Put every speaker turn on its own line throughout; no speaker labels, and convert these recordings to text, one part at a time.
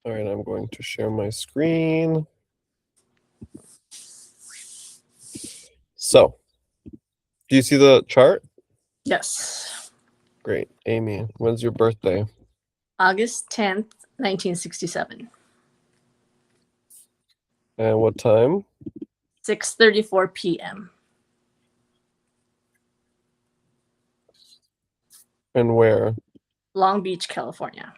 All right, I'm going to share my screen. So, do you see the chart?
Yes.
Great. Amy, when's your birthday?
August 10th, 1967.
And what time?
6:34 p.m.
And where?
Long Beach, California.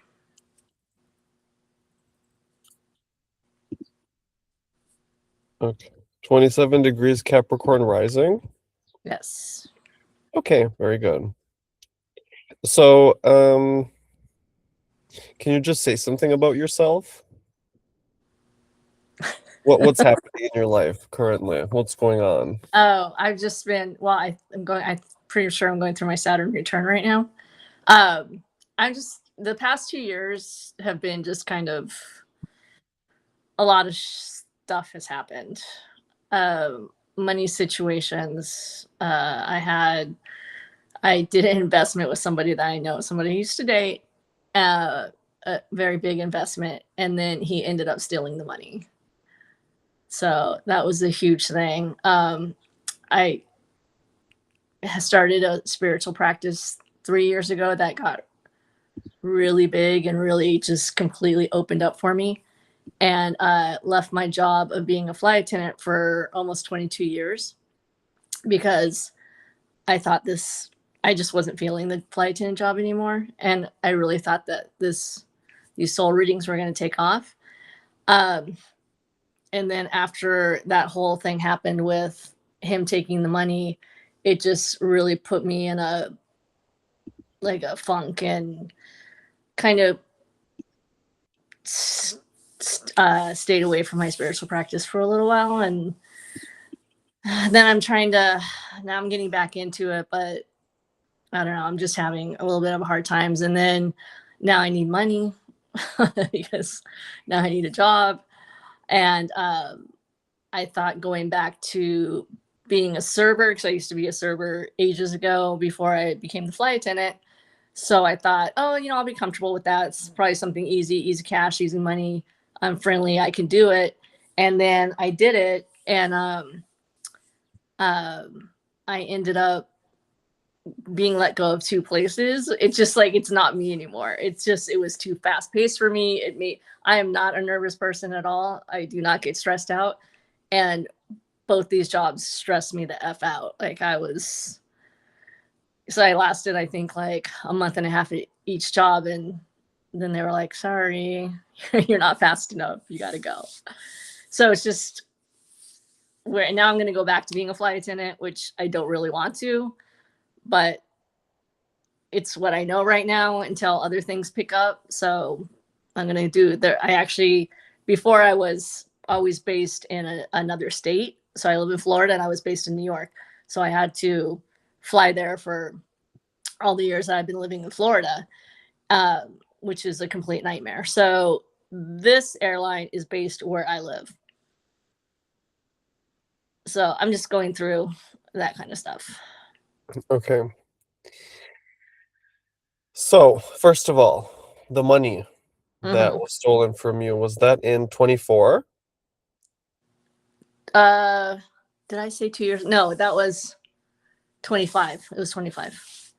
Okay. 27 degrees Capricorn rising.
Yes.
Okay, very good. So, can you just say something about yourself? What's happening in your life currently? What's going on?
Oh, I've just been, well, I'm pretty sure I'm going through my Saturn return right now. The past 2 years have been just kind of a lot of stuff has happened. Money situations. I did an investment with somebody that I know, somebody I used to date, a very big investment, and then he ended up stealing the money. So that was a huge thing. I started a spiritual practice 3 years ago that got really big and really just completely opened up for me. And left my job of being a flight attendant for almost 22 years because I thought I just wasn't feeling the flight attendant job anymore. And I really thought that these soul readings were going to take off. And then after that whole thing happened with him taking the money, it just really put me in a funk and kind of stayed away from my spiritual practice for a little while. And then now I'm getting back into it, but I don't know, I'm just having a little bit of a hard times. And then now I need money because now I need a job. And I thought going back to being a server, because I used to be a server ages ago before I became the flight attendant. So I thought, oh, I'll be comfortable with that. It's probably something easy cash, easy money. I'm friendly, I can do it. And then I did it, and I ended up being let go of 2 places. It's just like, it's not me anymore. It was too fast paced for me. I am not a nervous person at all. I do not get stressed out. And both these jobs stressed me the F out. So I lasted, I think, like a month and a half at each job. And then they were like, sorry, you're not fast enough. You got to go. So it's just where now I'm going to go back to being a flight attendant, which I don't really want to, but it's what I know right now until other things pick up. So I'm going to do there. Before I was always based in another state. So I live in Florida and I was based in New York. So I had to fly there for all the years that I've been living in Florida, which is a complete nightmare. So this airline is based where I live. So I'm just going through that kind of stuff.
Okay. So, first of all, the money that was stolen from you, was that in 24?
Did I say 2 years? No, that was 25. It was 25.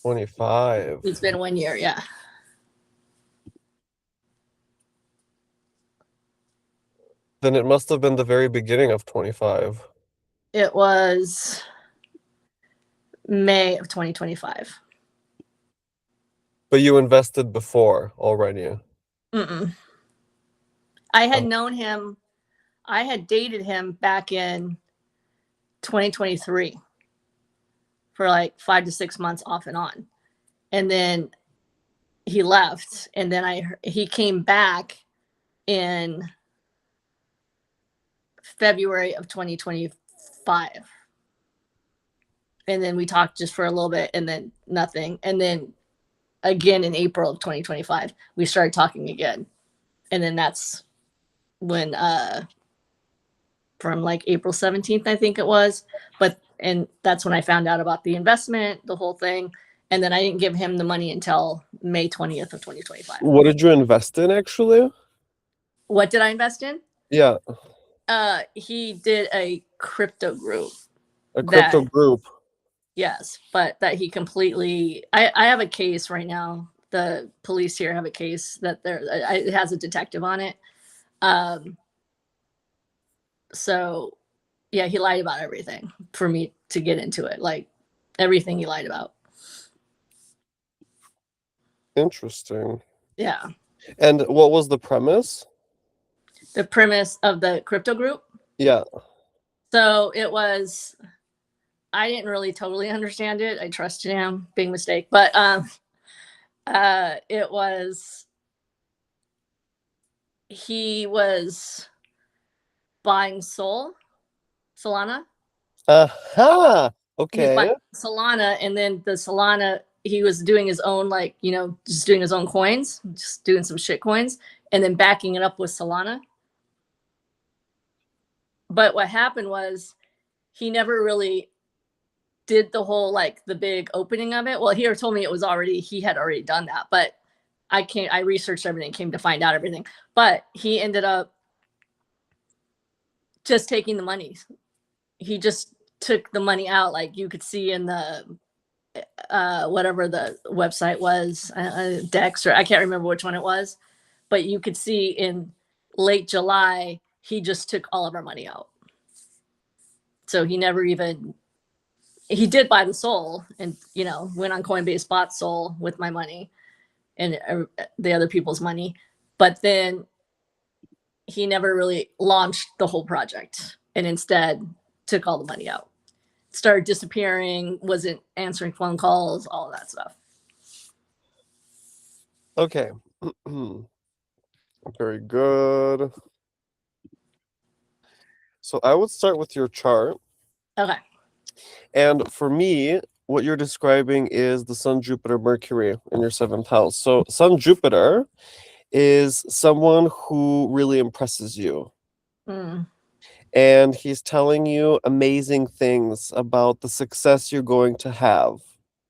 25.
It's been 1 year, yeah.
Then it must have been the very beginning of 25.
It was May of 2025.
But you invested before already.
Mm-mm. I had known him. I had dated him back in 2023 for like 5 to 6 months off and on. And then he left. And then he came back in February of 2025. And then we talked just for a little bit and then nothing. And then again in April of 2025, we started talking again. And then that's when from like April 17th, I think it was. And that's when I found out about the investment, the whole thing. And then I didn't give him the money until May 20th of 2025.
What did you invest in, actually?
What did I invest in?
Yeah,
He did a crypto group.
a crypto group.
Yes, but that he completely. I have a case right now. The police here have a case that it has a detective on it. So yeah, he lied about everything for me to get into it. Like everything he lied about.
Interesting.
Yeah.
And what was the premise?
The premise of the crypto group.
Yeah.
So it was. I didn't really totally understand it. I trusted him. Big mistake, but it was. He was buying Solana.
Aha.
He was buying
Okay.
Solana, and then the Solana, he was doing his own, like, just doing his own coins, just doing some shit coins, and then backing it up with Solana. But what happened was he never really did the whole, like, the big opening of it. Well, he told me he had already done that, but I researched everything, came to find out everything. But he ended up just taking the money. He just took the money out, like you could see in the whatever the website was, Dex, or I can't remember which one it was, but you could see in late July he just took all of our money out. So he never even. He did buy the Sol, and went on Coinbase, bought Sol with my money and the other people's money, but then he never really launched the whole project, and instead took all the money out. Started disappearing, wasn't answering phone calls, all of that stuff.
Okay. Very good. So I would start with your chart.
Okay.
And for me, what you're describing is the Sun, Jupiter, Mercury in your seventh house. So Sun, Jupiter is someone who really impresses you.
Mm.
And he's telling you amazing things about the success you're going to have.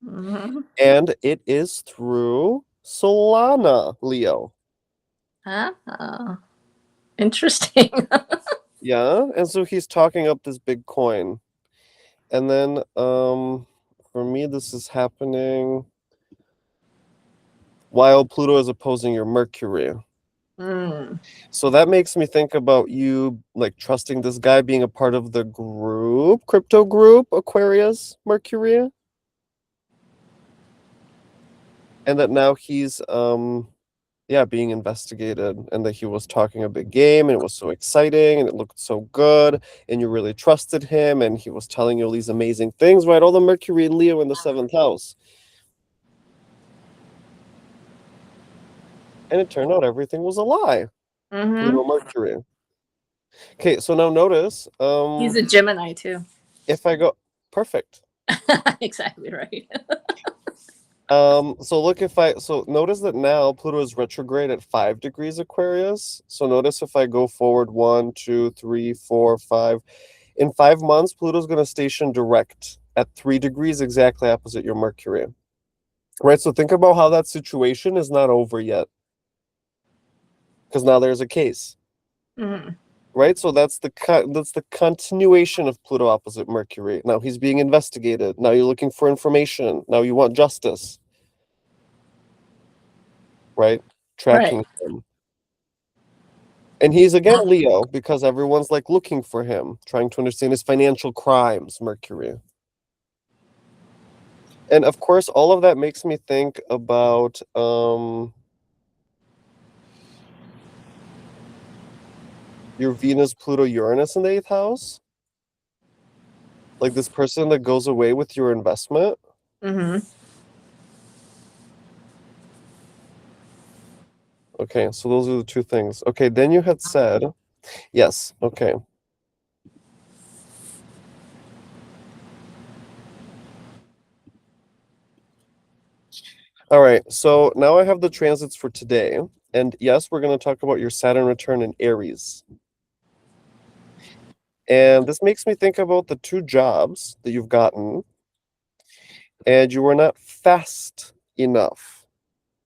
Mm-hmm.
And it is through Solana, Leo.
Interesting.
Yeah, and so he's talking up this big coin. And then for me this is happening while Pluto is opposing your Mercury.
Mm.
So that makes me think about you like trusting this guy, being a part of the group, crypto group, Aquarius, Mercury. And that now he's being investigated, and that he was talking a big game and it was so exciting and it looked so good and you really trusted him and he was telling you all these amazing things, right? All the Mercury and Leo in the seventh house. And it turned out everything was a lie.
Mm-hmm.
Pluto, Mercury. Okay, so now notice
He's a Gemini too.
if I go perfect.
Exactly right.
So notice that now Pluto is retrograde at 5 degrees Aquarius. So notice if I go forward 1, 2, 3, 4, 5. In 5 months, Pluto's going to station direct at 3 degrees, exactly opposite your Mercury. Right? So think about how that situation is not over yet. Because now there's a case.
Mm-hmm.
Right? So that's the continuation of Pluto opposite Mercury. Now he's being investigated. Now you're looking for information. Now you want justice. Right? Tracking him. And he's again Leo because everyone's like looking for him, trying to understand his financial crimes, Mercury. And of course, all of that makes me think about your Venus, Pluto, Uranus in the 8th house. Like this person that goes away with your investment.
Mm-hmm.
Okay, so those are the two things. Okay, then you had said, yes, okay. All right, so now I have the transits for today. And yes, we're going to talk about your Saturn return in Aries. And this makes me think about the 2 jobs that you've gotten. and you were not fast enough,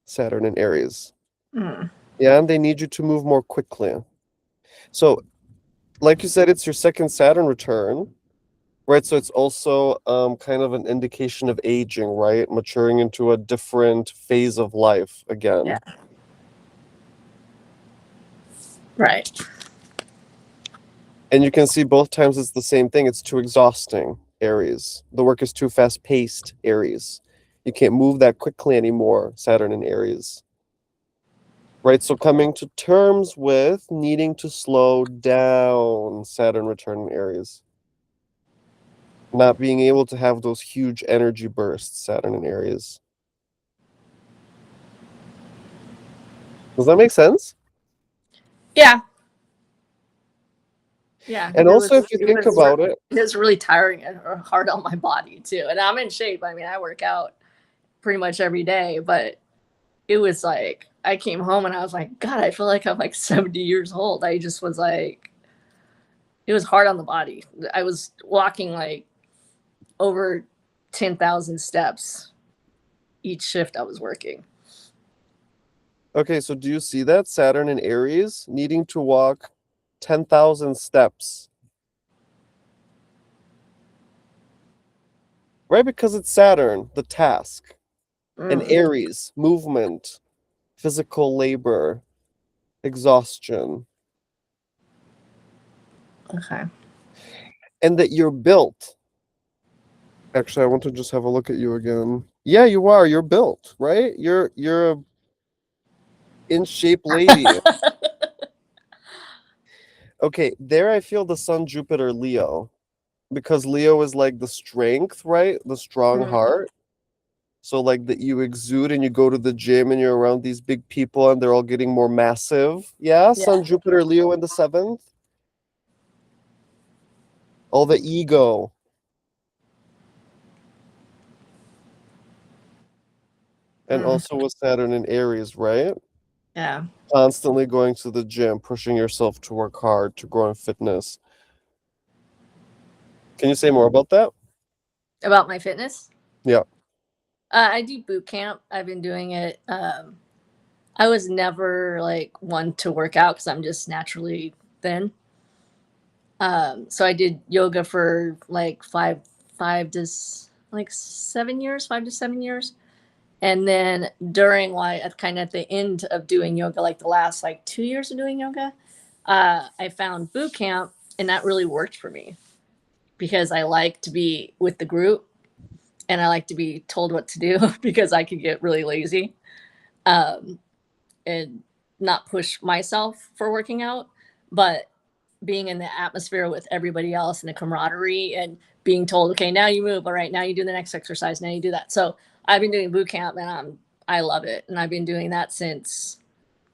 Saturn in Aries.
Mm.
Yeah, and they need you to move more quickly. So, like you said, it's your second Saturn return, right? So it's also kind of an indication of aging, right? Maturing into a different phase of life again.
Yeah. Right.
And you can see both times it's the same thing. It's too exhausting, Aries. The work is too fast paced, Aries. You can't move that quickly anymore, Saturn in Aries. Right? So coming to terms with needing to slow down, Saturn return in Aries. Not being able to have those huge energy bursts, Saturn in Aries. Does that make sense?
Yeah. Yeah.
And also, if you think about it,
it was really tiring and hard on my body too. And I'm in shape. I mean, I work out pretty much every day, but it was like I came home and I was like, God, I feel like I'm like 70 years old. I just was like, it was hard on the body. I was walking like over 10,000 steps each shift I was working.
okay, so do you see that? Saturn in Aries needing to walk 10,000 steps. Right? Because it's Saturn, the task, and Aries, movement, physical labor, exhaustion.
Okay.
And that you're built. Actually, I want to just have a look at you again. Yeah, you are. You're built, right? You're a in shape lady. Okay, there I feel the Sun Jupiter Leo. Because Leo is like the strength, right? The strong heart. So like that you exude and you go to the gym and you're around these big people and they're all getting more massive. Yeah, Sun Jupiter Leo in the 7th. All the ego. And also with Saturn in Aries, right?
Yeah.
Constantly going to the gym, pushing yourself to work hard, to grow in fitness. Can you say more about that?
About my fitness?
Yeah.
I do boot camp. I've been doing it. I was never like one to work out because I'm just naturally thin. So I did yoga for like 7 years, 5 to 7 years. And then during kind of at the end of doing yoga, like the last like 2 years of doing yoga, I found boot camp and that really worked for me because I like to be with the group and I like to be told what to do because I could get really lazy and not push myself for working out. But being in the atmosphere with everybody else and the camaraderie and being told, okay, now you move. All right, now you do the next exercise. Now you do that. So I've been doing boot camp and I love it. And I've been doing that since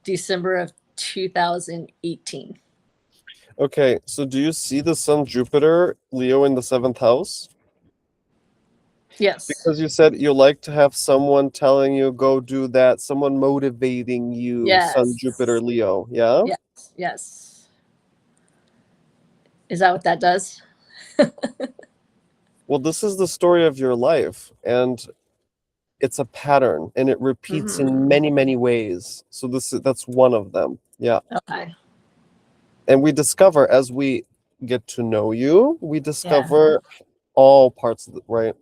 December of 2018.
Okay, so do you see the Sun Jupiter Leo in the 7th house?
Yes.
Because you said you like to have someone telling you go do that, someone motivating you, Sun
Yes.
Jupiter Leo, yeah?
Yes. Yes. Is that what that does?
Well, this is the story of your life, and it's a pattern, and it repeats in many, many ways. So that's one of them. Yeah.
Okay.
And we discover as we get to know you, we
Yeah.
discover all parts of it, right?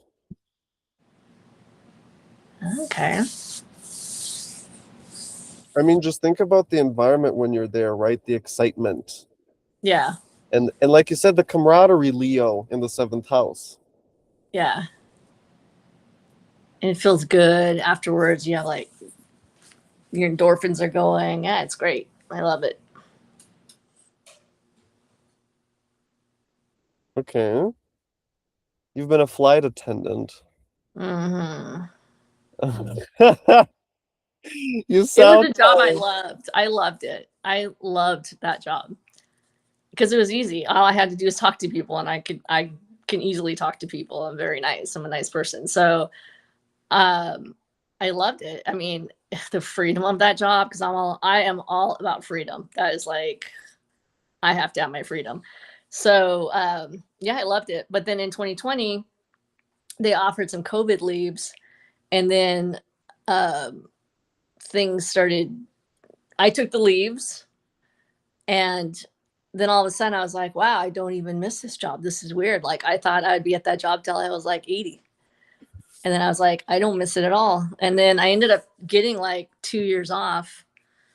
Okay.
I mean, just think about the environment when you're there, right? The excitement.
Yeah.
And like you said, the camaraderie, Leo, in the 7th house.
Yeah. And it feels good afterwards. You have like your endorphins are going. Yeah, it's great. I love it.
Okay. You've been a flight attendant.
Mm-hmm.
You
It was
sound
a job I
fine.
loved. I loved it. I loved that job because it was easy. All I had to do was talk to people, and I can easily talk to people. I'm very nice. I'm a nice person. So um, I loved it. I mean, the freedom of that job because I am all about freedom. That is like I have to have my freedom. So yeah, I loved it. But then in 2020, they offered some COVID leaves, and then things started. I took the leaves, and then all of a sudden I was like, wow, I don't even miss this job. This is weird. Like, I thought I'd be at that job till I was like 80. And then I was like, I don't miss it at all. And then I ended up getting like 2 years off.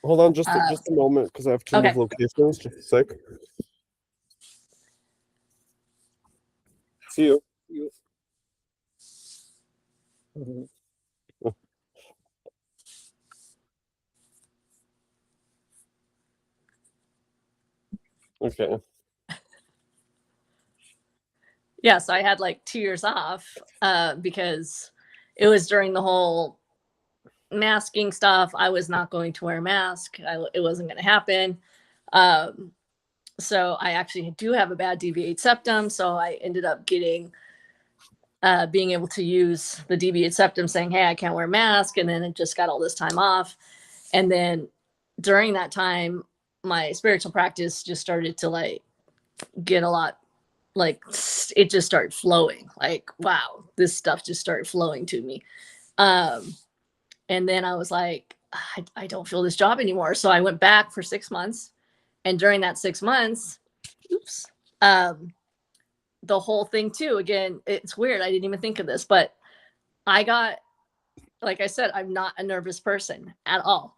Hold on just a moment, because I have to
Okay.
move locations. Just a sec. See you. Okay.
Yeah, so I had like 2 years off because it was during the whole masking stuff. I was not going to wear a mask. It wasn't going to happen. So I actually do have a bad deviate septum. So I ended up getting being able to use the deviate septum, saying, hey, I can't wear a mask. And then it just got all this time off. And then during that time, my spiritual practice just started to like get a lot, like it just started flowing. Like, wow, this stuff just started flowing to me. And then I was like, I don't feel this job anymore. So I went back for 6 months. And during that 6 months, the whole thing too, again, it's weird. I didn't even think of this, but I got, like I said, I'm not a nervous person at all.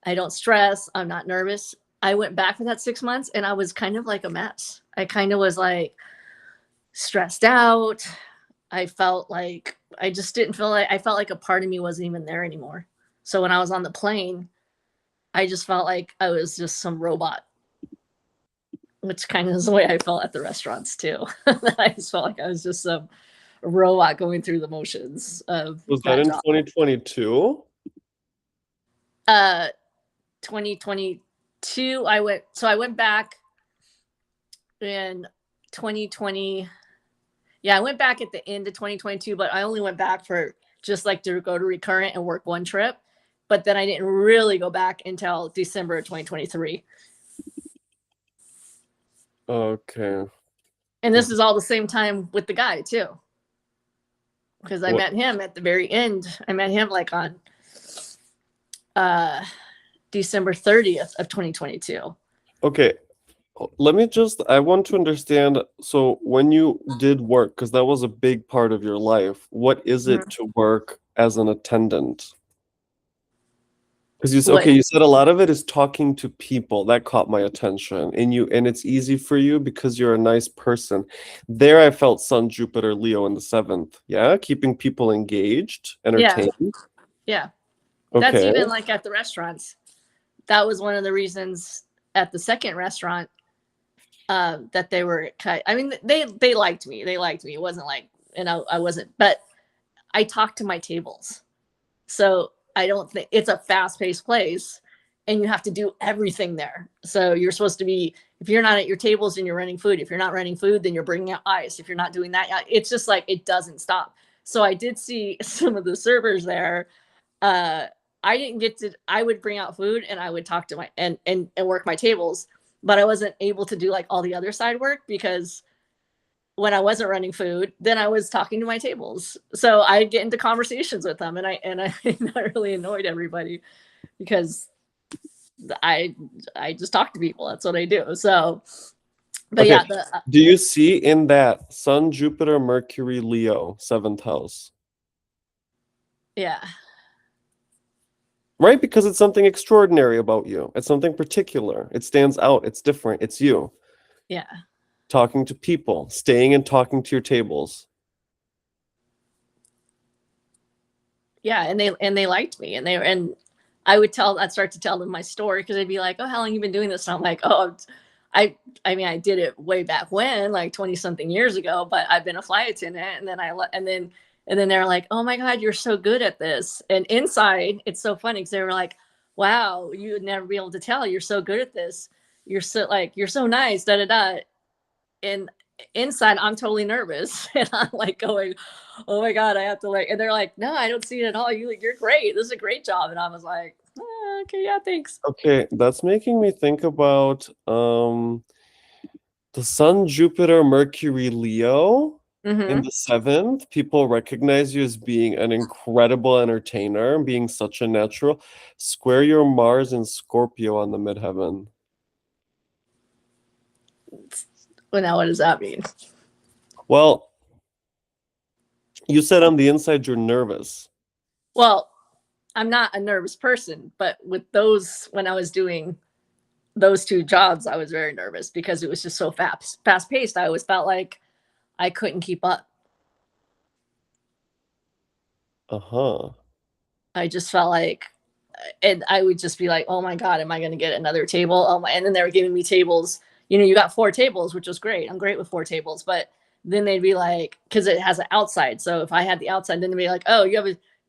I don't stress. I'm not nervous. I went back for that 6 months and I was kind of like a mess. I kind of was like stressed out. I felt like I just didn't feel like, I felt like a part of me wasn't even there anymore. So when I was on the plane, I just felt like I was just some robot, which kind of is the way I felt at the restaurants too. I just felt like I was just some robot going through the motions of
Was that in 2022?
2022 I went back in 2020. Yeah, I went back at the end of 2022, but I only went back for just like to go to Recurrent and work one trip. But then I didn't really go back until December of 2023.
Okay.
And this is all the same time with the guy too. Because I met him at the very end. I met him like on December 30th of 2022.
Okay. I want to understand. So when you did work, because that was a big part of your life, what is it to work as an attendant? Because you said a lot of it is talking to people. That caught my attention. And it's easy for you because you're a nice person. There I felt Sun, Jupiter, Leo in the 7th. Yeah, keeping people engaged, entertained.
Yeah.
Okay.
That's even like at the restaurants. That was one of the reasons at the second restaurant that they were I mean, they liked me. They liked me. It wasn't like, and I wasn't, but I talked to my tables. So I don't think it's a fast-paced place and you have to do everything there. So you're supposed to be, if you're not at your tables, then you're running food. If you're not running food, then you're bringing out ice. If you're not doing that, it's just like, it doesn't stop. So I did see some of the servers there. I would bring out food and I would talk to and work my tables, but I wasn't able to do like all the other side work because when I wasn't running food, then I was talking to my tables. So I'd get into conversations with them and I really annoyed everybody because I just talk to people. That's what I do. So, but
okay.
yeah.
Do you see in that Sun, Jupiter, Mercury, Leo, 7th house?
Yeah.
Right? Because it's something extraordinary about you. It's something particular. It stands out. It's different. It's you.
Yeah.
Talking to people, staying and talking to your tables.
Yeah, and they liked me, and I'd start to tell them my story because they'd be like, "Oh, how long you been doing this?" And I'm like, "Oh, I mean, I did it way back when, like 20 something years ago, but I've been a flight attendant." And then they're like, "Oh my God, you're so good at this." And inside, it's so funny because they were like, "Wow, you would never be able to tell. You're so good at this. You're so nice." Da da da. And inside, I'm totally nervous, and I'm like going, "Oh my God, I have to like." And they're like, "No, I don't see it at all. You're great. This is a great job." And I was like, "Okay, yeah, thanks."
Okay, that's making me think about the Sun, Jupiter, Mercury, Leo. In
Mm-hmm.
the seventh, people recognize you as being an incredible entertainer and being such a natural. Square your Mars in Scorpio on the midheaven.
Well, now what does that mean?
Well, you said on the inside you're nervous.
Well, I'm not a nervous person, but with those, when I was doing those two jobs, I was very nervous because it was just so fast paced. I always felt like I couldn't keep up.
Uh-huh.
I just felt like, and I would just be like, oh my God, am I going to get another table? Oh my, and then they were giving me tables. You know, you got 4 tables, which was great. I'm great with 4 tables, but then they'd be like, because it has an outside. So if I had the outside, then they'd be like, oh, you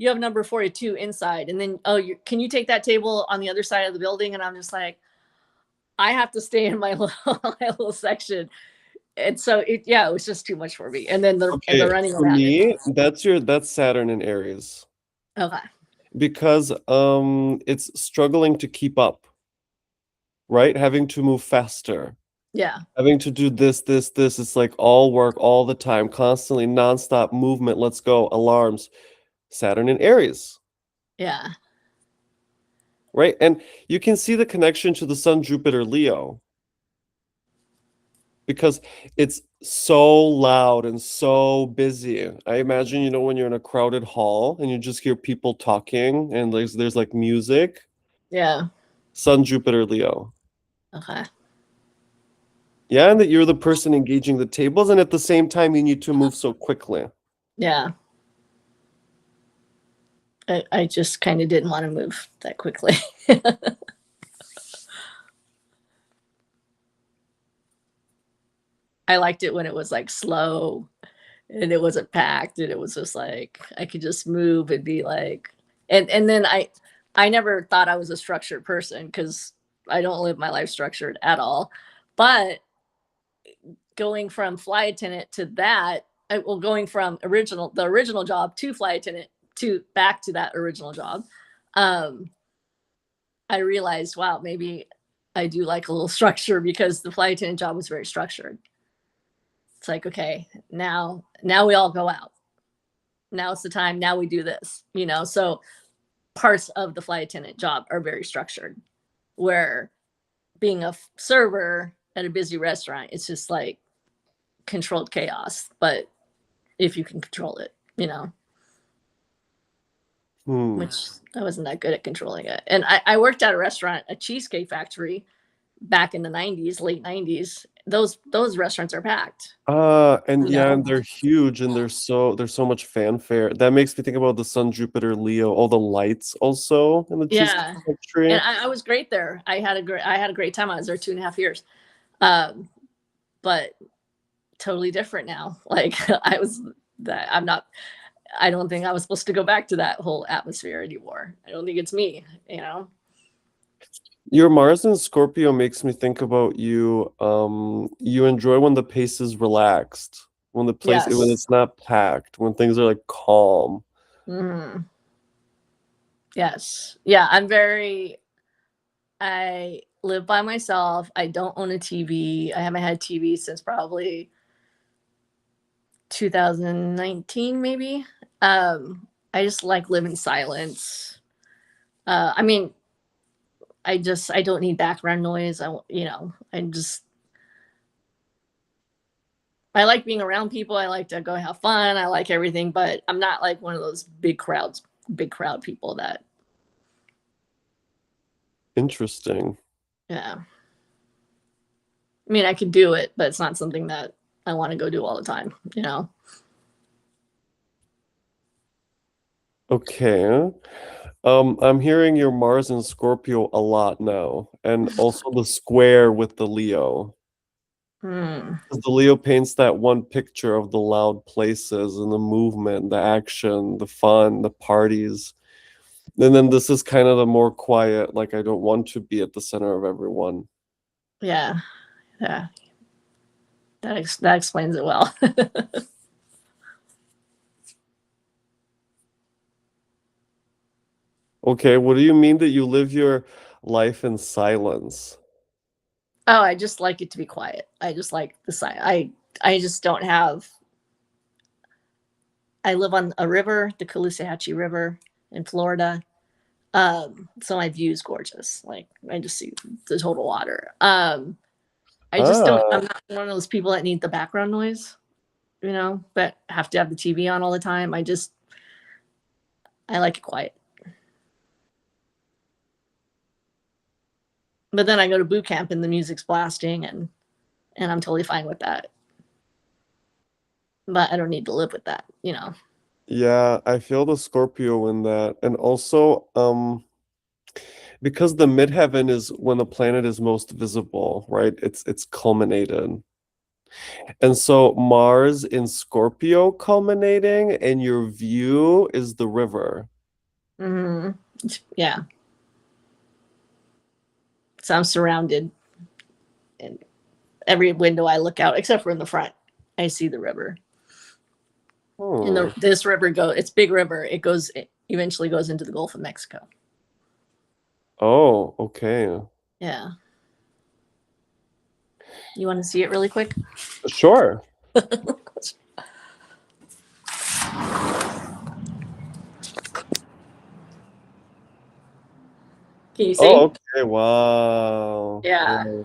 have number 42 inside, and then can you take that table on the other side of the building? And I'm just like, I have to stay in my little section. And so it was just too much for me. And then the
Okay,
running
for
around.
me, that's Saturn in Aries.
Okay.
Because it's struggling to keep up, right? Having to move faster.
Yeah.
Having to do this. It's like all work all the time, constantly nonstop movement. Let's go, alarms. Saturn in Aries,
Yeah.
right? And you can see the connection to the Sun, Jupiter, Leo, because it's so loud and so busy. I imagine, when you're in a crowded hall and you just hear people talking and there's like music.
Yeah.
Sun, Jupiter, Leo.
Okay.
Yeah, and that you're the person engaging the tables, and at the same time, you need to move so quickly.
Yeah. I just kind of didn't want to move that quickly. I liked it when it was like slow and it wasn't packed and it was just like I could just move and be like, and then I never thought I was a structured person because I don't live my life structured at all. But going from flight attendant to that, going from the original job to flight attendant to back to that original job, um, I realized, wow, maybe I do like a little structure because the flight attendant job was very structured. It's like, okay, now we all go out. Now it's the time. Now we do this, So parts of the flight attendant job are very structured, where being a server at a busy restaurant, it's just like controlled chaos. But if you can control it, which I wasn't that good at controlling it. And I worked at a restaurant, a cheesecake factory, back in the 90s, late 90s. Those restaurants are packed.
And
You
yeah,
know?
and they're huge, and there's so much fanfare. That makes me think about the Sun, Jupiter, Leo, all the lights also in the Cheesecake
Yeah.
Factory.
And I was great there. I had a great time. I was there 2.5 years. Um, but totally different now. Like I don't think I was supposed to go back to that whole atmosphere anymore. I don't think it's me.
Your Mars in Scorpio makes me think about you. You enjoy when the pace is relaxed, when
Yes.
it's not packed, when things are like calm.
Mm-hmm. Yes. Yeah. I live by myself. I don't own a TV. I haven't had TV since probably 2019, maybe. I just like live in silence. I mean, I don't need background noise. I like being around people. I like to go have fun. I like everything, but I'm not like one of those big crowd people that,
Interesting.
yeah. I mean, I could do it, but it's not something that I want to go do all the time.
Okay. I'm hearing your Mars in Scorpio a lot now, and also the square with the Leo.
Hmm.
'Cause the Leo paints that one picture of the loud places and the movement, the action, the fun, the parties. And then this is kind of the more quiet, like I don't want to be at the center of everyone.
Yeah. Yeah. That explains it well.
Okay, what do you mean that you live your life in silence?
Oh, I just like it to be quiet. I just like the side. I just don't have. I live on a river, the Caloosahatchee River in Florida. So my view is gorgeous. Like I just see the total water. I just don't.
Ah,
I'm not one of those people that need the background noise, but have to have the TV on all the time. I like it quiet. But then I go to boot camp and the music's blasting, and I'm totally fine with that. But I don't need to live with that.
yeah, I feel the Scorpio in that. And also, because the midheaven is when the planet is most visible, right? It's culminated. And so Mars in Scorpio culminating, and your view is the river.
Hmm. Yeah. So I'm surrounded, and every window I look out, except for in the front, I see the river. And
Hmm.
this river it's big river. It eventually goes into the Gulf of Mexico.
Oh, okay.
Yeah. You want to see it really quick?
Sure.
Can you
Oh,
see?
okay. Wow.
Yeah.
Yeah.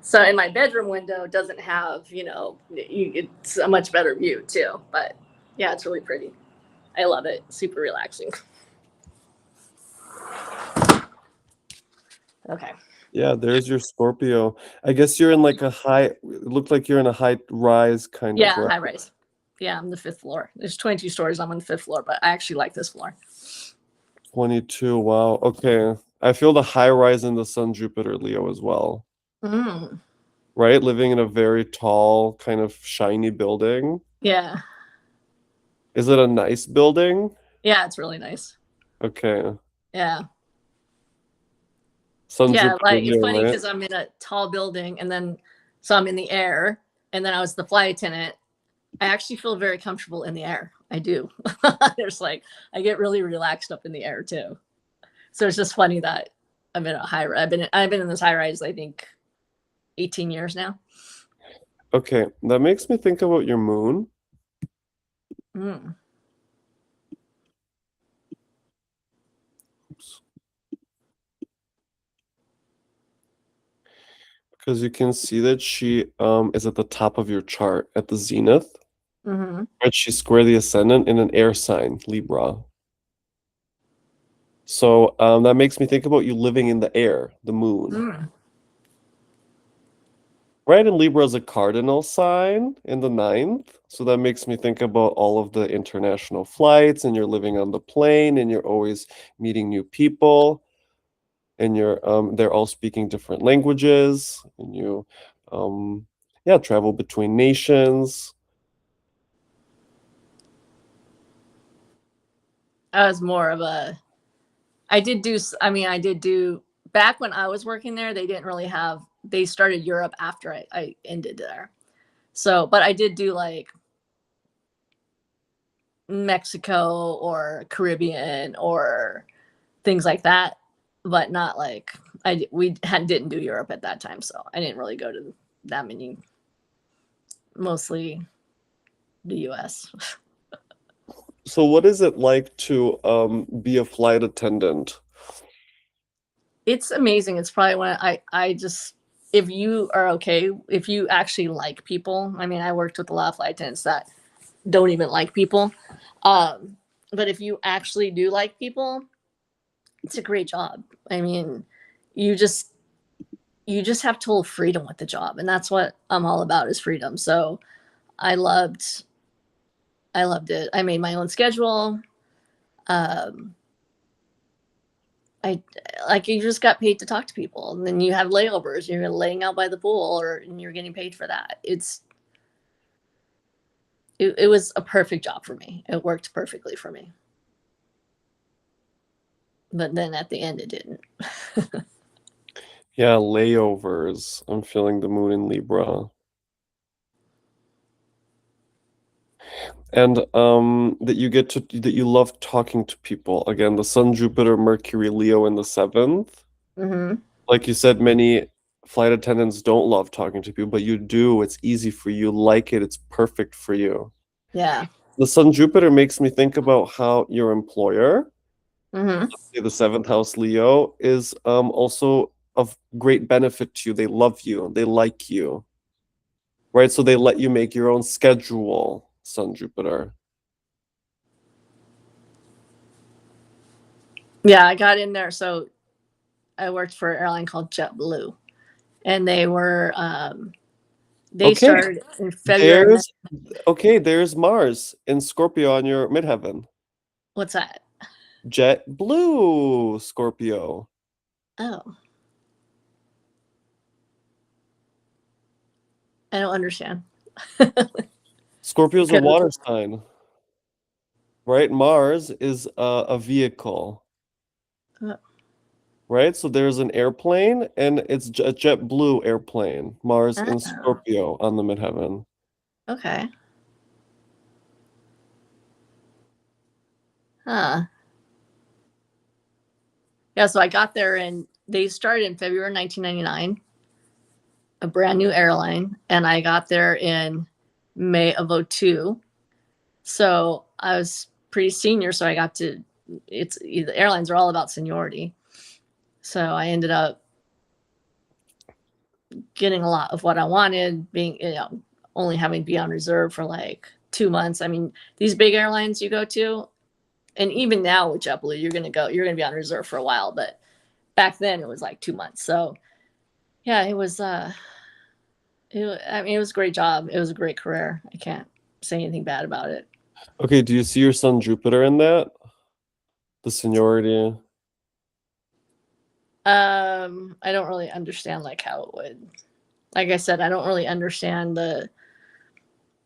So in my bedroom window it doesn't have, it's a much better view too. But yeah, it's really pretty. I love it. Super relaxing. Okay.
Yeah, there's your Scorpio. I guess you're in like a high, it looked like you're in a high rise kind of,
Yeah,
right?
high rise. Yeah, I'm the fifth floor. There's 22 stories. I'm on the fifth floor, but I actually like this floor.
22. Wow. Okay. I feel the high rise in the Sun, Jupiter, Leo as well,
Mm.
right? Living in a very tall, kind of shiny building.
Yeah.
Is it a nice building?
Yeah, it's really nice.
Okay.
Yeah.
Sun,
Yeah,
Jupiter,
like it's
Leo,
funny
right?
because I'm in a tall building and then so I'm in the air and then I was the flight attendant. I actually feel very comfortable in the air. I do. There's like I get really relaxed up in the air too. So it's just funny that I'm in a high I've been in this high rise I think 18 years now.
Okay. That makes me think about your moon.
Mm.
Oops. Because you can see that she is at the top of your chart at the zenith.
Mm-hmm.
Right? She's square the ascendant in an air sign, Libra. So that makes me think about you living in the air, the moon.
Mm.
Right, and Libra is a cardinal sign in the ninth. So that makes me think about all of the international flights, and you're living on the plane, and you're always meeting new people, and they're all speaking different languages, and you yeah, travel between nations.
I was more of a I did do back when I was working there, they didn't really have they started Europe after I ended there. So, but I did do like Mexico or Caribbean or things like that, but not like didn't do Europe at that time, so I didn't really go to that many. Mostly the U.S.
So what is it like to be a flight attendant?
It's amazing. It's probably when I just if you are okay, if you actually like people. I mean, I worked with a lot of flight attendants that don't even like people. Um, but if you actually do like people, it's a great job. I mean, you just you just have total freedom with the job, and that's what I'm all about is freedom. So I loved I loved it. I made my own schedule. Um, I like you just got paid to talk to people, and then you have layovers. You're laying out by the pool, and you're getting paid for that. It was a perfect job for me. It worked perfectly for me. But then at the end, it didn't.
Yeah, layovers. I'm feeling the moon in Libra. And that you love talking to people. Again, the Sun, Jupiter, Mercury, Leo in the seventh.
Hmm.
Like you said, many flight attendants don't love talking to people, but you do. It's easy for you, like it, it's perfect for you.
Yeah.
The Sun Jupiter makes me think about how your employer,
Mm-hmm.
say the seventh house Leo, is also of great benefit to you. They love you, they like you, right? So they let you make your own schedule, Sun Jupiter.
Yeah, I got in there. So I worked for an airline called JetBlue, and they
Okay,
started in February.
there's there's Mars in Scorpio on your midheaven.
What's that?
Jet blue Scorpio.
Oh, I don't understand.
Scorpio's a
Because
water sign, right? Mars is a vehicle,
uh,
right? So there's an airplane, and it's a jet blue airplane. Mars in
oh,
Scorpio on the midheaven.
okay. Huh. Yeah, so I got there and they started in February 1999, a brand new airline, and I got there in May of '02. So I was pretty senior, so I got to it's the airlines are all about seniority. So I ended up getting a lot of what I wanted, being only having to be on reserve for like 2 months. I mean, these big airlines you go to, and even now with JetBlue, you're gonna be on reserve for a while, but back then it was like 2 months. So yeah, I mean, it was a great job. It was a great career. I can't say anything bad about it.
Okay, do you see your Sun Jupiter in that? The seniority.
I don't really understand like how it would. Like I said, I don't really understand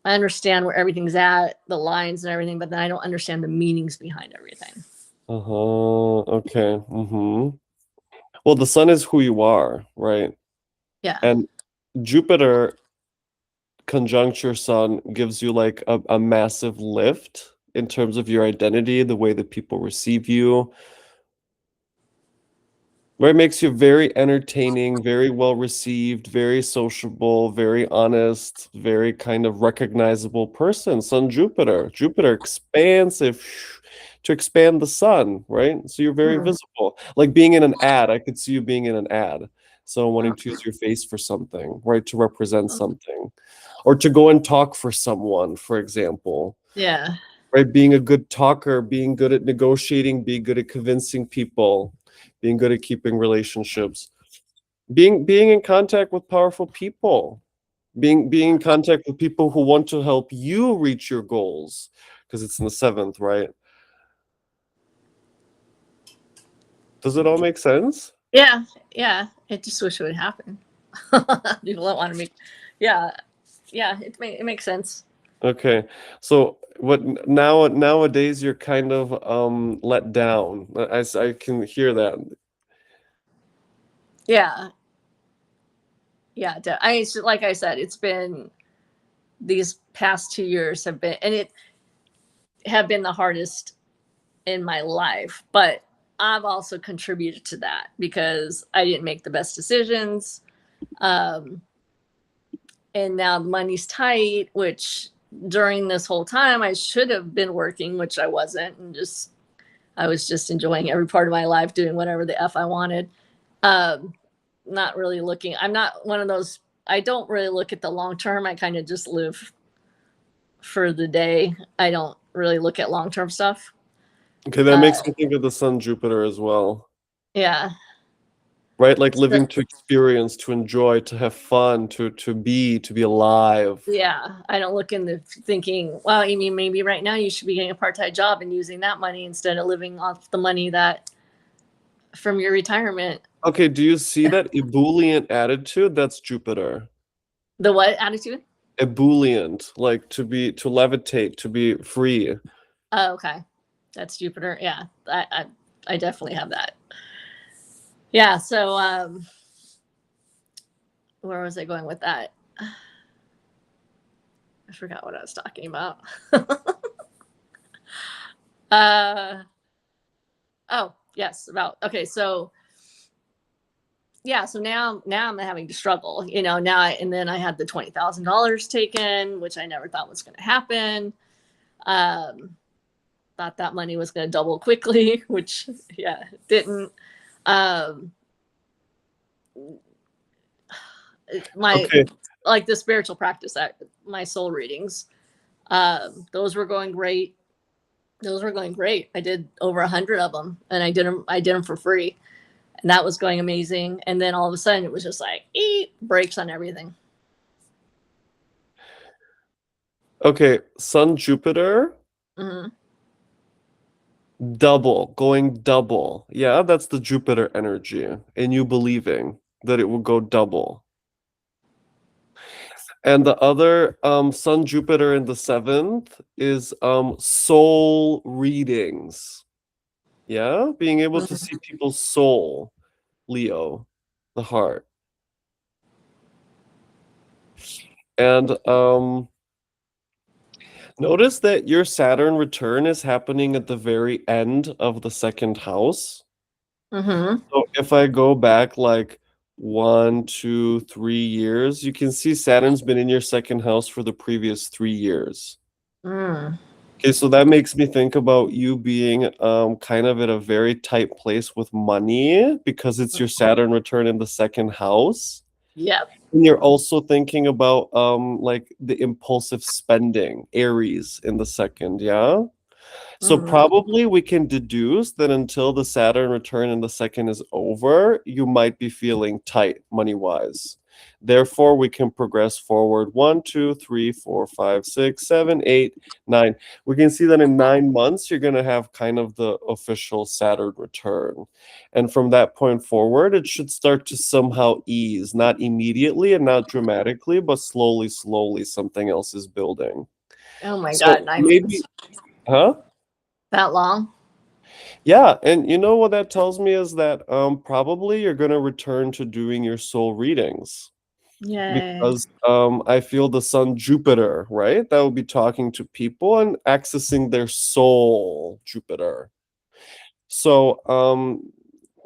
I understand where everything's at, the lines and everything, but then I don't understand the meanings behind everything.
Uh-huh. Okay. Mm-hmm. Well, the sun is who you are, right?
Yeah.
And Jupiter conjunct your sun gives you like a massive lift in terms of your identity, the way that people receive you, where it makes you very entertaining, very well received, very sociable, very honest, very kind of recognizable person. Sun Jupiter, Jupiter expansive to expand the sun, right? So you're very
Hmm.
visible. Like being in an ad, I could see you being in an ad. So wanting to use your face for something, right? To represent something, or to go and talk for someone, for example,
Yeah.
right? Being a good talker, being good at negotiating, being good at convincing people, being good at keeping relationships, being in contact with powerful people, being in contact with people who want to help you reach your goals, because it's in the seventh, right? Does it all make sense?
Yeah. Yeah. I just wish it would happen. People don't want to make. Yeah. Yeah. It makes sense.
Okay. So what nowadays you're kind of let down. I can hear that.
Yeah. Yeah. Like I said, it's been these past 2 years have been the hardest in my life, but I've also contributed to that because I didn't make the best decisions. Um, and now money's tight, which during this whole time I should have been working, which I wasn't, and I was just enjoying every part of my life, doing whatever the F I wanted. Um, Not really looking, I'm not one of those, I don't really look at the long term. I kind of just live for the day. I don't really look at long term stuff.
Okay, that
Uh,
makes me think of the sun Jupiter as well.
yeah.
Right? Like
So,
living to experience, to enjoy, to have fun, to be alive.
yeah, I don't look in the thinking, well, you mean maybe right now you should be getting a part-time job and using that money instead of living off the money that from your retirement.
Okay, do you see that ebullient attitude? That's Jupiter.
The what attitude?
Ebullient, like to levitate, to be free.
Oh, okay. That's Jupiter. Yeah. I definitely have that. Yeah. So where was I going with that? I forgot what I was talking about. uh oh, yes, about okay, so yeah, so now I'm having to struggle, and then I had the $20,000 taken, which I never thought was going to happen. Um, thought that money was going to double quickly, which yeah, it didn't. Um, my
Okay.
like the spiritual practice, my soul readings, those were going great. Those were going great. I did over 100 of them, and I did them. I did them for free, and that was going amazing. And then all of a sudden, it was just like brakes on everything.
Okay. Sun Jupiter,
Hmm.
going double. Yeah, that's the Jupiter energy, and you believing that it will go double. And the other Sun Jupiter in the seventh is soul readings. Yeah, being able to see people's soul, Leo, the heart. And notice that your Saturn return is happening at the very end of the second house.
Mm-hmm.
So if I go back like 1, 2, 3 years, you can see Saturn's been in your second house for the previous 3 years.
Mm.
Okay, so that makes me think about you being kind of at a very tight place with money because it's your Saturn return in the second house.
Yep.
And you're also thinking about like the impulsive spending, Aries in the second, yeah? So
Mm.
probably we can deduce that until the Saturn return in the second is over, you might be feeling tight money-wise. Therefore, we can progress forward 1, 2, 3, 4, 5, 6, 7, 8, 9. We can see that in 9 months, you're going to have kind of the official Saturn return. And from that point forward, it should start to somehow ease, not immediately and not dramatically, but slowly, slowly, something else is building.
Oh my
So
God, 9 months.
maybe, huh?
That long?
Yeah, and you know what that tells me is that probably you're going to return to doing your soul readings
Yay.
because I feel the sun Jupiter, right? That will be talking to people and accessing their soul, Jupiter. So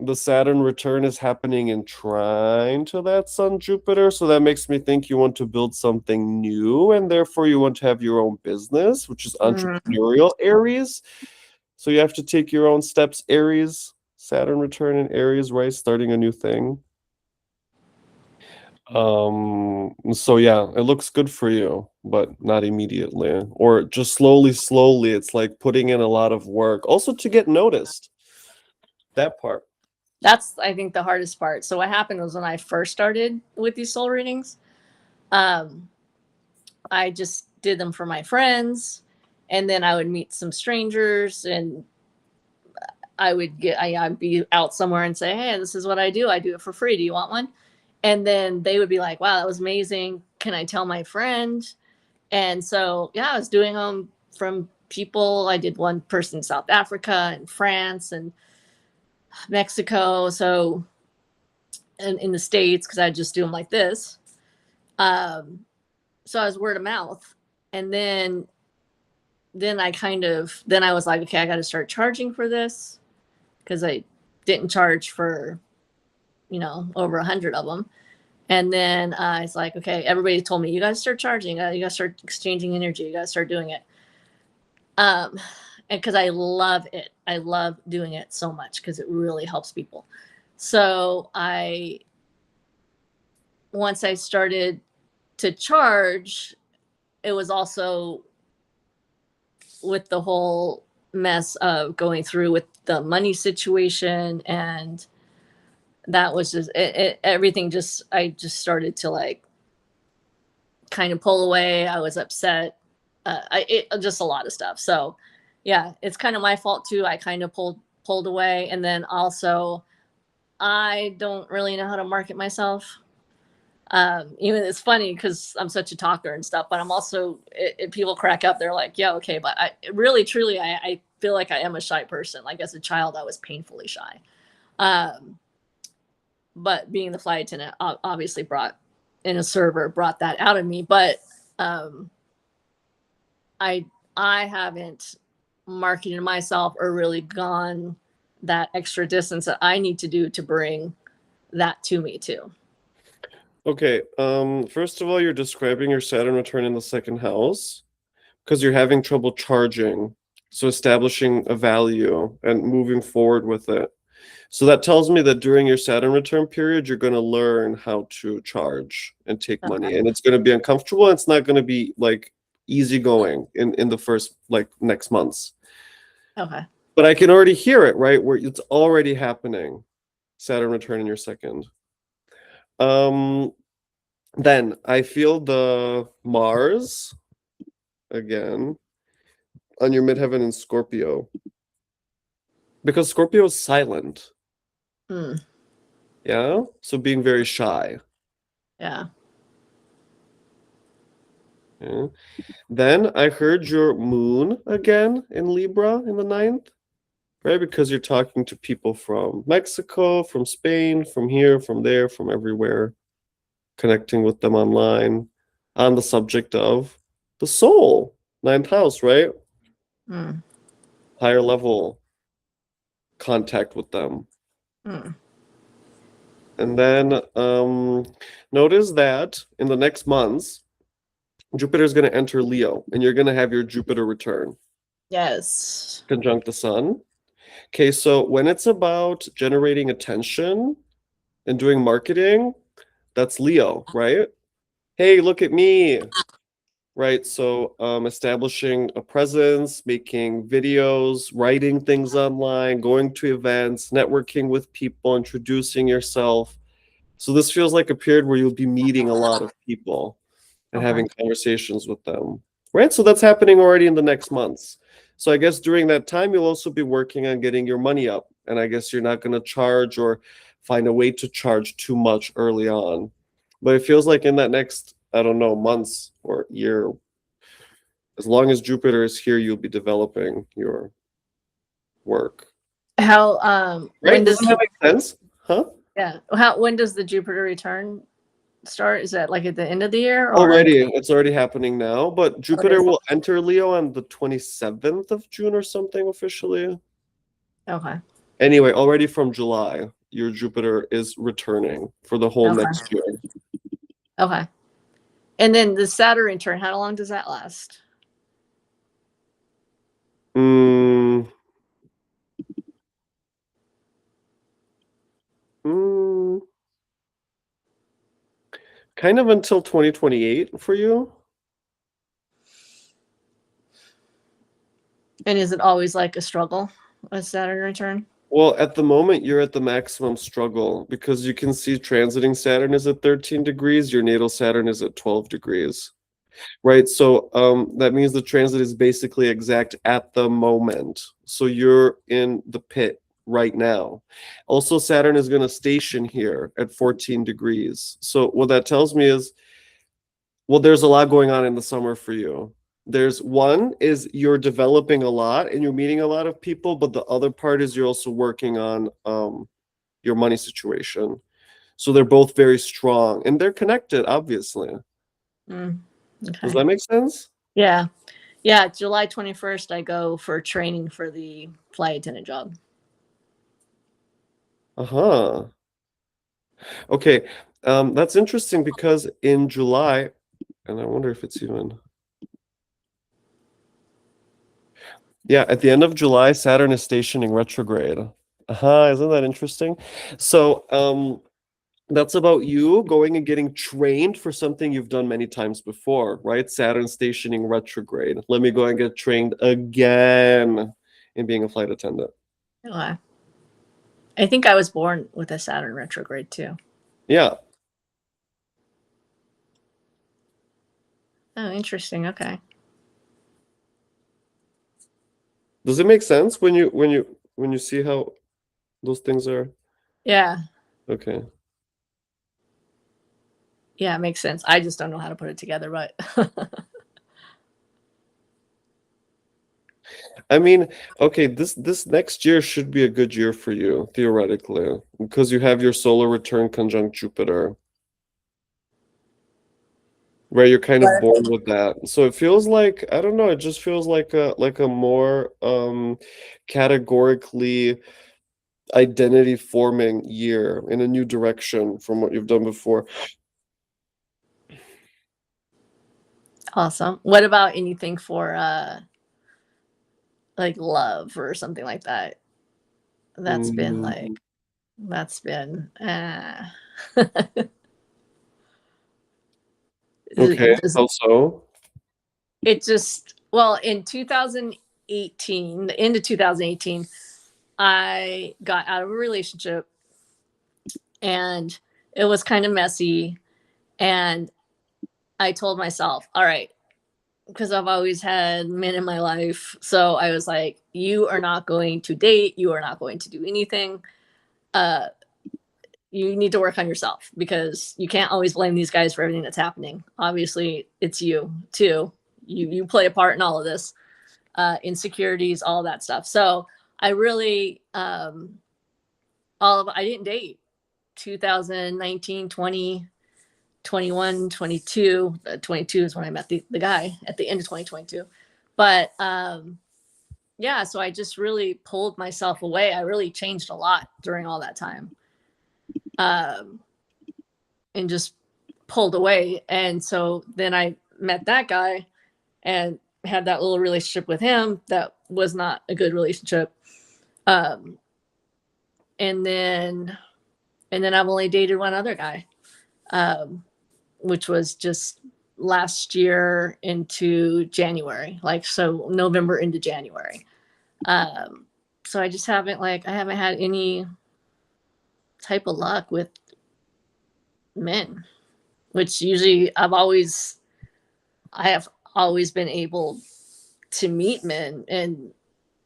the Saturn return is happening in trine to that sun Jupiter, so that makes me think you want to build something new and therefore you want to have your own business, which is
Mm.
entrepreneurial Aries. So you have to take your own steps, Aries. Saturn return in Aries, right? Starting a new thing. So yeah, it looks good for you, but not immediately. Or just slowly, slowly. It's like putting in a lot of work. Also to get noticed. That part.
That's, I think, the hardest part. So what happened was when I first started with these soul readings, um, I just did them for my friends, and then I would meet some strangers, and I'd be out somewhere and say, "Hey, this is what I do. I do it for free. Do you want one?" And then they would be like, "Wow, that was amazing. Can I tell my friend?" And so, yeah, I was doing them from people. I did one person in South Africa and France and Mexico. So, and in the States, because I just do them like this. Um, so I was word of mouth. And then then I was like, okay, I got to start charging for this because I didn't charge for, over 100 of them. And then I was like, okay, everybody told me, you got to start charging. You got to start exchanging energy. You got to start doing it. And because I love it. I love doing it so much because it really helps people. So once I started to charge, it was also with the whole mess of going through with the money situation, and that was just everything. Just I just started to like kind of pull away. I was upset. Just a lot of stuff. So yeah, it's kind of my fault too. I kind of pulled away, and then also I don't really know how to market myself. Even it's funny because I'm such a talker and stuff, but I'm also people crack up. They're like, "Yeah, okay," but I really, truly, I feel like I am a shy person. Like as a child, I was painfully shy. Um, but being the flight attendant obviously brought in a server brought that out of me. But um, I I haven't marketed myself or really gone that extra distance that I need to do to bring that to me too.
Okay. First of all, you're describing your Saturn return in the second house. because you're having trouble charging. So establishing a value and moving forward with it. So that tells me that during your Saturn return period, you're going to learn how to charge and take money.
Okay.
And it's going to be uncomfortable. It's not going to be like easygoing in the first like next months.
Okay.
But I can already hear it, right? Where it's already happening. Saturn return in your second. Um, then I feel the Mars again on your midheaven in Scorpio. Because Scorpio is silent.
Mm,
Yeah. So being very shy.
yeah.
Yeah. Then I heard your moon again in Libra in the ninth, right? Because you're talking to people from Mexico, from Spain, from here, from there, from everywhere, connecting with them online on the subject of the soul, ninth house, right?
Mm,
Higher level contact with them.
mm.
And then notice that in the next months, Jupiter is going to enter Leo, and you're going to have your Jupiter return,
Yes.
conjunct the sun. Okay, so when it's about generating attention and doing marketing, that's Leo, right? Hey, look at me, right? So establishing a presence, making videos, writing things online, going to events, networking with people, introducing yourself. So this feels like a period where you'll be meeting a lot of people and
Okay.
having conversations with them, right? So that's happening already in the next months. So I guess during that time, you'll also be working on getting your money up. And I guess you're not going to charge or find a way to charge too much early on. But it feels like in that next, I don't know, months or year, as long as Jupiter is here, you'll be developing your work.
How when
Right?
does
Doesn't that make sense? Huh?
yeah, how when does the Jupiter return start? Is that like at the end of the year or
Already, it's already happening now, but
oh, it
Jupiter
is?
will enter Leo on the 27th of June or something officially.
Okay.
Anyway, already from July, your Jupiter is returning for the whole
Okay.
next year.
Okay. And then the Saturn return, how long does that last?
Mm, mm, kind of until 2028 for you.
And is it always like a struggle, a Saturn return?
Well, at the moment, you're at the maximum struggle because you can see transiting Saturn is at 13 degrees, your natal Saturn is at 12 degrees. Right. So that means the transit is basically exact at the moment. So you're in the pit right now. Also, Saturn is going to station here at 14 degrees. So what that tells me is, well, there's a lot going on in the summer for you. There's one is you're developing a lot and you're meeting a lot of people, but the other part is you're also working on your money situation. So they're both very strong and they're connected, obviously.
Mm,
Does
okay.
that make sense?
Yeah. Yeah. July 21st, I go for training for the flight attendant job.
Uh-huh. Okay, that's interesting because in July, and I wonder if it's even, yeah, at the end of July, Saturn is stationing retrograde. Uh-huh, isn't that interesting? So, that's about you going and getting trained for something you've done many times before, right? Saturn stationing retrograde. Let me go and get trained again in being a flight attendant.
Okay. I think I was born with a Saturn retrograde too.
Yeah.
Oh, interesting. Okay.
Does it make sense when you see how those things are?
Yeah.
Okay.
Yeah, it makes sense. I just don't know how to put it together, but
I mean, okay, this next year should be a good year for you, theoretically, because you have your solar return conjunct Jupiter, where you're kind of born with that. So it feels like, I don't know, it just feels like a more categorically identity forming year in a new direction from what you've done before.
Awesome. What about anything for like love or something like that? That's been like
Mm,
that's been
okay,
it just
how so?
it just well in 2018, the end of 2018, I got out of a relationship and it was kind of messy. And I told myself, all right, because I've always had men in my life. So I was like, you are not going to date, you are not going to do anything. Uh, you need to work on yourself because you can't always blame these guys for everything that's happening. Obviously, it's you too. You play a part in all of this, insecurities, all that stuff. So I really I didn't date 2019, 20, 21, 22. 22 is when I met the guy at the end of 2022. But yeah, so I just really pulled myself away. I really changed a lot during all that time. Um, and just pulled away. And so then I met that guy and had that little relationship with him that was not a good relationship. Um, and then I've only dated one other guy, which was just last year into January, like so November into January. Um, so I just haven't I haven't had any type of luck with men, which usually I have always been able to meet men, and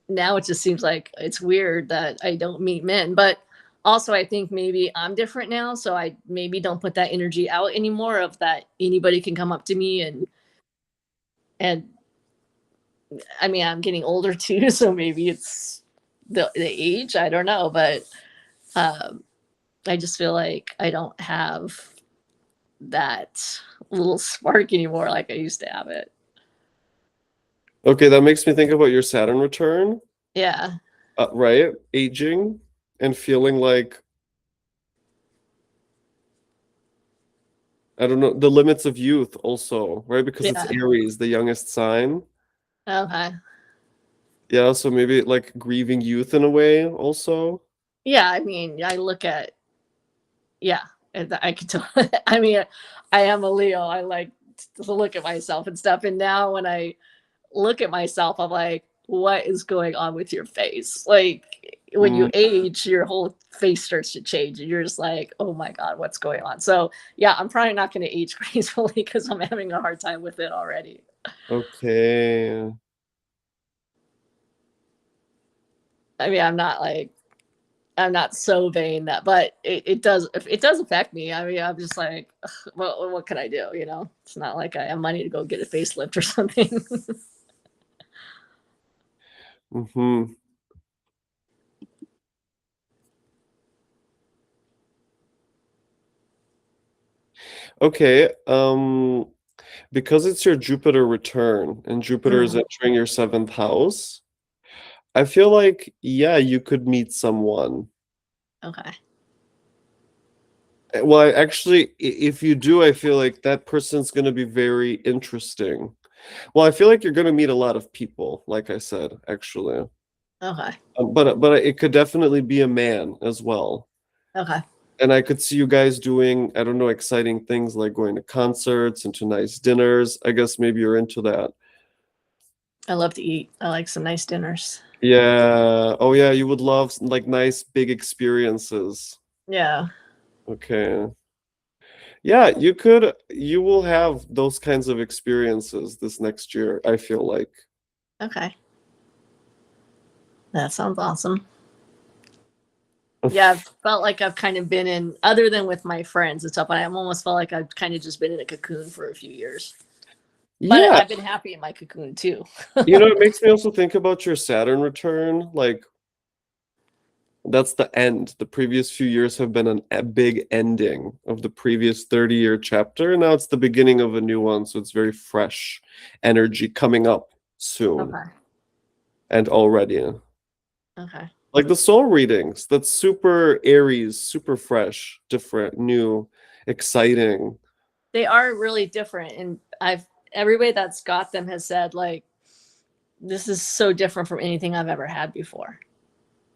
now it just seems like it's weird that I don't meet men. But also I think maybe I'm different now, so I maybe don't put that energy out anymore of that anybody can come up to me and I mean I'm getting older too, so maybe it's the age, I don't know, but um I just feel like I don't have that little spark anymore like I used to have it.
Okay, that makes me think about your Saturn return,
Yeah.
right? Aging and feeling like, I don't know, the limits of youth also, right? Because it's
Yeah.
Aries, the youngest sign.
Okay.
Yeah, so maybe like grieving youth in a way also.
Yeah, I mean, I look at yeah, and I could tell. I mean, I am a Leo. I like to look at myself and stuff. And now when I look at myself, I'm like, what is going on with your face? Like when
Mm,
you age, your whole face starts to change, and you're just like, oh my god, what's going on? So yeah, I'm probably not going to age gracefully because I'm having a hard time with it already.
okay.
I mean, I'm not so vain that, but it does affect me. I mean, I'm just like, ugh, what can I do? You know, it's not like I have money to go get a facelift or something.
Hmm. Okay. Because it's your Jupiter return and Jupiter is
Mm,
entering your seventh house, I feel like, yeah, you could meet someone.
okay,
Well, actually, if you do, I feel like that person's going to be very interesting. Well, I feel like you're going to meet a lot of people, like I said, actually.
okay,
But it could definitely be a man as well.
okay.
And I could see you guys doing, I don't know, exciting things like going to concerts and to nice dinners. I guess maybe you're into that.
I love to eat. I like some nice dinners.
Yeah. Oh, yeah, you would love like nice big experiences.
Yeah.
Okay. Yeah, you will have those kinds of experiences this next year, I feel like.
Okay. That sounds awesome. Yeah, I've felt like I've kind of been in, other than with my friends and stuff. I almost felt like I've kind of just been in a cocoon for a few years. But
Yeah,
I've been happy in my cocoon too.
it makes me also think about your Saturn return. Like, that's the end. The previous few years have been a big ending of the previous 30-year chapter. Now it's the beginning of a new one, so it's very fresh energy coming up soon
Okay.
and already.
Okay.
Like the soul readings, that's super Aries, super fresh, different, new, exciting.
They are really different, and everybody that's got them has said like, this is so different from anything I've ever had before.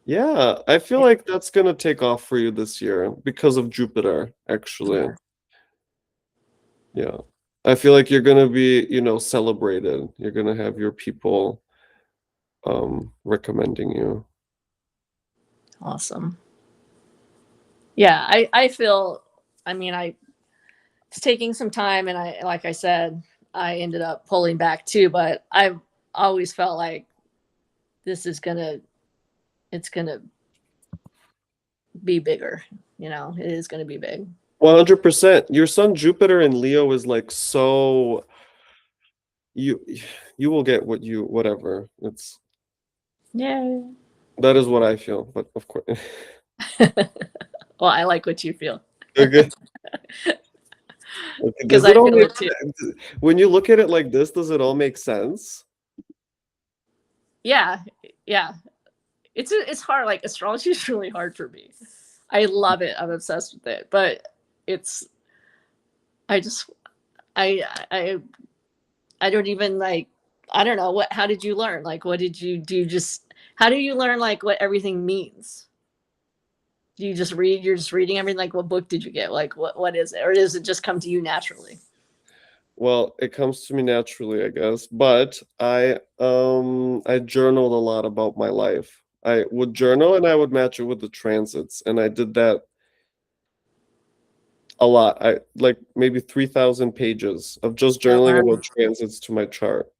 Yeah, I feel like that's gonna take off for you this year because of Jupiter, actually. Yeah. I feel like you're gonna be, celebrated. You're gonna have your people recommending you.
Awesome. Yeah, I feel, I mean, it's taking some time, and like I said, I ended up pulling back too, but I've always felt like this is it's gonna be bigger. It is gonna be big.
100%. Your son Jupiter in Leo is like so you you will get whatever.
Yeah.
That is what I feel, but of course.
Well, I like what you feel.
Okay. Okay.
Because
Does
I
it all
feel
make
it too.
when you look at it like this, does it all make sense?
Yeah, yeah. It's hard. Like, astrology is really hard for me. I love it. I'm obsessed with it, but it's I just I I don't even like, I don't know how did you learn? Like, what did you do? Just how do you learn like what everything means? Do you just read? You're just reading everything. Like, what book did you get? Like, what is it, or does it just come to you naturally?
Well, it comes to me naturally, I guess, but I journaled a lot about my life. I would journal and I would match it with the transits, and I did that a lot. I like maybe 3,000 pages of just
Oh,
journaling
wow.
about transits to my chart.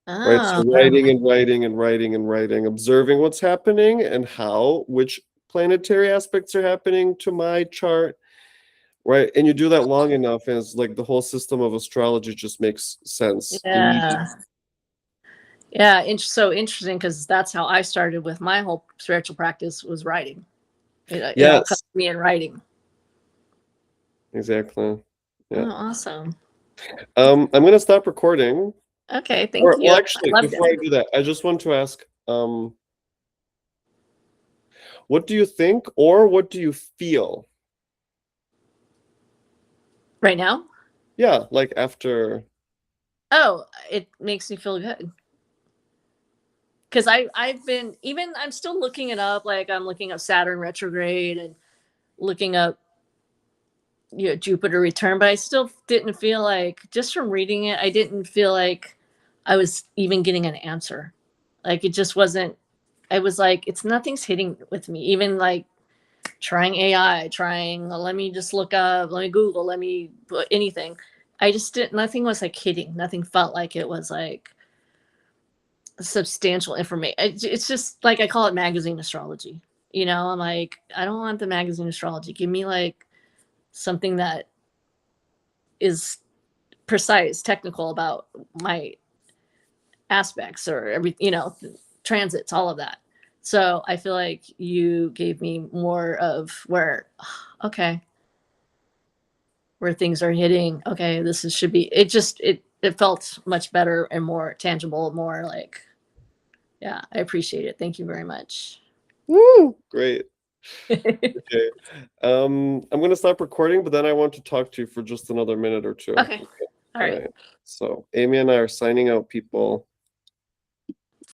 Right.
Oh,
So writing and writing and writing and writing, observing what's happening and which planetary aspects are happening to my chart. Right. And you do that long enough, and it's like the whole system of astrology just makes sense immediately.
yeah, yeah. So interesting, because that's how I started with my whole spiritual practice, was writing. It all comes
Yes,
to me in writing.
exactly.
Oh,
Yeah.
awesome.
I'm gonna stop recording.
Okay, thank
Or
you.
well,
I
actually,
loved
before
it.
I do that, I just want to ask, what do you think or what do you feel?
Right now?
Yeah, like after.
Oh, it makes me feel good. Because I've been, even I'm still looking it up. Like, I'm looking up Saturn retrograde and looking up Jupiter return, but I still didn't feel like, just from reading it, I didn't feel like I was even getting an answer. Like, it just wasn't. I was like, it's nothing's hitting with me. Even like trying AI, trying, let me just look up, let me Google, let me put anything. I just didn't. Nothing was like hitting. Nothing felt like it was like substantial information. It's just like, I call it magazine astrology. I'm like, I don't want the magazine astrology. Give me like something that is precise, technical about my aspects, or transits, all of that. So I feel like you gave me more of where, okay, where things are hitting. Okay, should be. It felt much better and more tangible, more like, yeah, I appreciate it. Thank you very much.
Woo! Great. Okay. I'm gonna stop recording, but then I want to talk to you for just another minute or two.
Okay.
Okay.
All
All
right.
right. So Amy and I are signing out, people.